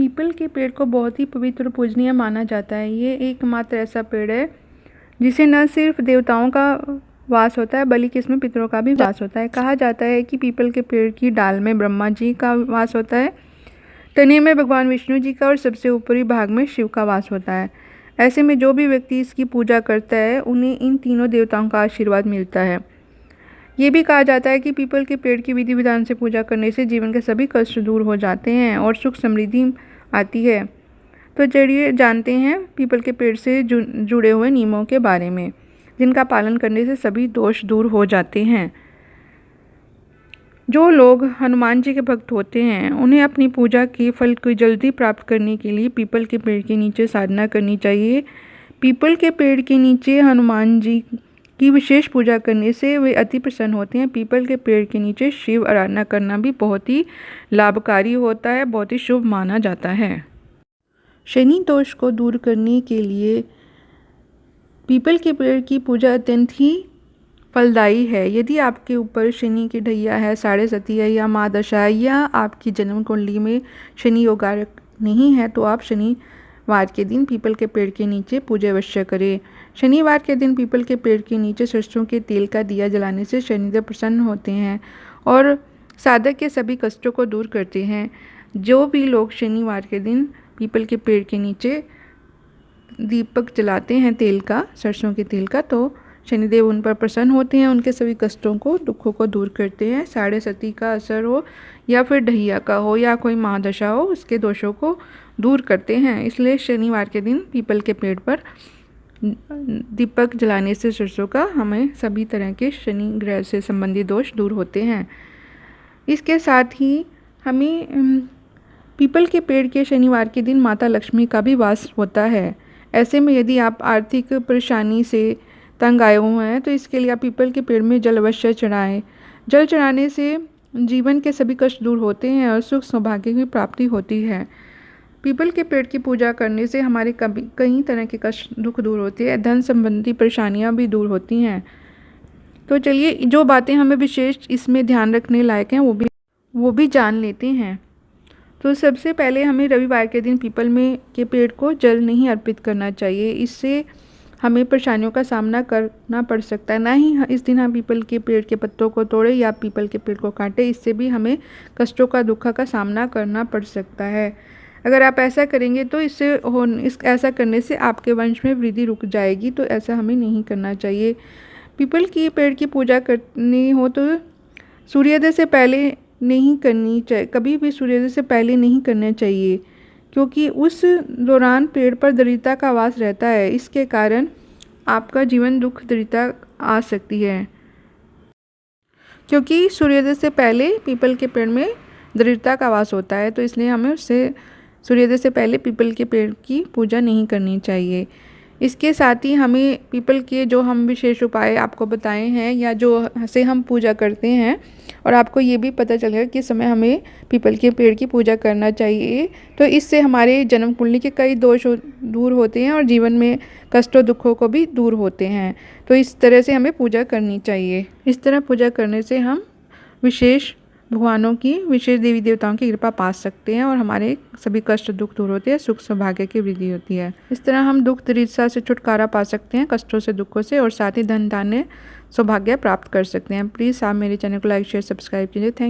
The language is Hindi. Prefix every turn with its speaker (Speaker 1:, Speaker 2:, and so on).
Speaker 1: पीपल के पेड़ को बहुत ही पवित्र और पूजनीय माना जाता है। ये एकमात्र ऐसा पेड़ है जिसे न सिर्फ देवताओं का वास होता है बल्कि इसमें पितरों का भी वास होता है। कहा जाता है कि पीपल के पेड़ की डाल में ब्रह्मा जी का वास होता है, तने में भगवान विष्णु जी का और सबसे ऊपरी भाग में शिव का वास होता है। ऐसे में जो भी व्यक्ति इसकी पूजा करता है उन्हें इन तीनों देवताओं का आशीर्वाद मिलता है। ये भी कहा जाता है कि पीपल के पेड़ की विधि विधान से पूजा करने से जीवन के सभी कष्ट दूर हो जाते हैं और सुख समृद्धि आती है। तो चलिए जानते हैं पीपल के पेड़ से जुड़े हुए नियमों के बारे में, जिनका पालन करने से सभी दोष दूर हो जाते हैं। जो लोग हनुमान जी के भक्त होते हैं उन्हें अपनी पूजा के फल को जल्दी प्राप्त करने के लिए पीपल के पेड़ के नीचे साधना करनी चाहिए। पीपल के पेड़ के नीचे हनुमान जी की विशेष पूजा करने से वे अति प्रसन्न होते हैं। पीपल के पेड़ के नीचे शिव आराधना करना भी बहुत ही लाभकारी होता है, बहुत ही शुभ माना जाता है। शनि दोष को दूर करने के लिए पीपल के पेड़ की पूजा अत्यंत ही फलदायी है। यदि आपके ऊपर शनि की ढैया है, साढ़े सती है या महादशा है या आपकी जन्म कुंडली में शनि योगारक नहीं है तो आप शनिवार के दिन पीपल के पेड़ के नीचे पूजा अवश्य करें। शनिवार के दिन पीपल के पेड़ के नीचे सरसों के तेल का दिया जलाने से शनिदेव प्रसन्न होते हैं और साधक के सभी कष्टों को दूर करते हैं। जो भी लोग शनिवार के दिन पीपल के पेड़ के नीचे दीपक जलाते हैं तेल का, सरसों के तेल का, तो शनिदेव उन पर प्रसन्न होते हैं, उनके सभी कष्टों को दुखों को दूर करते हैं। साढ़े सती का असर हो या फिर ढैया का हो या कोई महादशा हो, उसके दोषों को दूर करते हैं। इसलिए शनिवार के दिन पीपल के पेड़ पर दीपक जलाने से सरसों का हमें सभी तरह के शनि ग्रह से संबंधित दोष दूर होते हैं। इसके साथ ही हमें पीपल के पेड़ के शनिवार के दिन माता लक्ष्मी का भी वास होता है। ऐसे में यदि आप आर्थिक परेशानी से तंग आए हुए हैं तो इसके लिए आप पीपल के पेड़ में जल अवश्य चढ़ाएं। जल चढ़ाने से जीवन के सभी कष्ट दूर होते हैं और सुख सौभाग्य की प्राप्ति होती है। पीपल के पेड़ की पूजा करने से हमारे कई तरह के कष्ट दुख दूर होते हैं, धन संबंधी परेशानियां भी दूर होती हैं। तो चलिए जो बातें हमें विशेष इसमें ध्यान रखने लायक हैं वो भी जान लेते हैं। तो सबसे पहले हमें रविवार के दिन पीपल में के पेड़ को जल नहीं अर्पित करना चाहिए। इससे हमें परेशानियों का सामना करना पड़ सकता है। ना ही इस दिन हम पीपल के पेड़ के पत्तों को तोड़े या पीपल के पेड़ को काटें, इससे भी हमें कष्टों का दुख का सामना करना पड़ सकता है। अगर आप ऐसा करेंगे तो ऐसा करने से आपके वंश में वृद्धि रुक जाएगी, तो ऐसा हमें नहीं करना चाहिए। पीपल की पेड़ की पूजा करनी हो तो सूर्योदय से पहले नहीं करनी चाहिए, कभी भी सूर्योदय से पहले नहीं करना चाहिए, क्योंकि उस दौरान पेड़ पर दरिद्रता का वास रहता है। इसके कारण आपका जीवन दुख दरिद्रता आ सकती है, क्योंकि सूर्योदय से पहले पीपल के पेड़ में दरिद्रता का वास होता है। तो इसलिए हमें सूर्योदय से पहले पीपल के पेड़ की पूजा नहीं करनी चाहिए। इसके साथ ही हमें पीपल के जो हम विशेष उपाय आपको बताए हैं या जो से हम पूजा करते हैं, और आपको ये भी पता चलेगा कि समय हमें पीपल के पेड़ की पूजा करना चाहिए, तो इससे हमारे जन्म कुंडली के कई दोष दूर होते हैं और जीवन में कष्टों दुखों को भी दूर होते हैं। तो इस तरह से हमें पूजा करनी चाहिए। इस तरह पूजा करने से हम विशेष भगवानों की, विशेष देवी देवताओं की कृपा पा सकते हैं और हमारे सभी कष्ट दुख दूर होते हैं, सुख सौभाग्य की वृद्धि होती है। इस तरह हम दुख दरिद्रता से छुटकारा पा सकते हैं, कष्टों से दुखों से, और साथ ही धन धान्य सौभाग्य प्राप्त कर सकते हैं। प्लीज़ आप मेरे चैनल को लाइक शेयर सब्सक्राइब कीजिए। थैंक